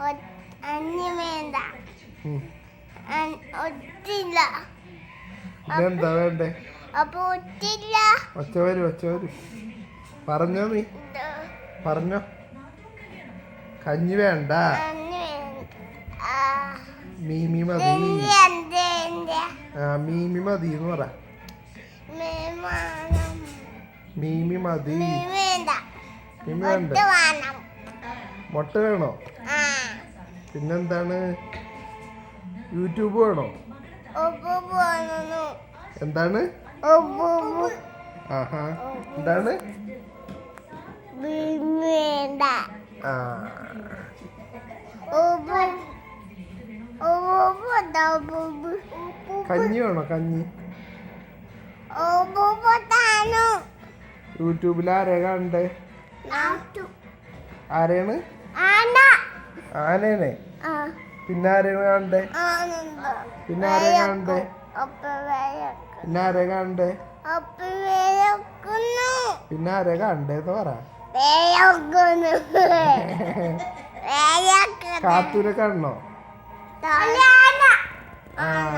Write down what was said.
അഞ്ഞ് വേണ്ട. ഒറ്റില്ല. എന്താ വേണ്ടേ? അപ്പൊ ഒറ്റില്ല. ഒച്ച വരും. പറഞ്ഞോ നീ, പറഞ്ഞോ. കഞ്ഞി വേണ്ട, മീമി മതി. മീമി മതി എന്ന് പറ. മീമി മതി. മീമി വേണ്ട. മുട്ട വേണോ? പിന്നെന്താണ്? യൂട്യൂബ് വേണോ? എന്താണ്? ആഹാ, എന്താണ്? ആ, കഞ്ഞി വേണോ? കഞ്ഞി. യൂട്യൂബിൽ ആരെയാ കാണണ്ടേ? ആരെയാണ്? ആനേനെ. പിന്നെ ആരെയാണ് കാണണ്ടേ? പിന്നെ ആരെയാ കാണണ്ടേ? പിന്നെ ആരെയാ കാണണ്ടേ? പിന്നെ ആരെയാ കാണണ്ടേന്ന് പറ. കാത്തൂരെ കാണണോ? ആന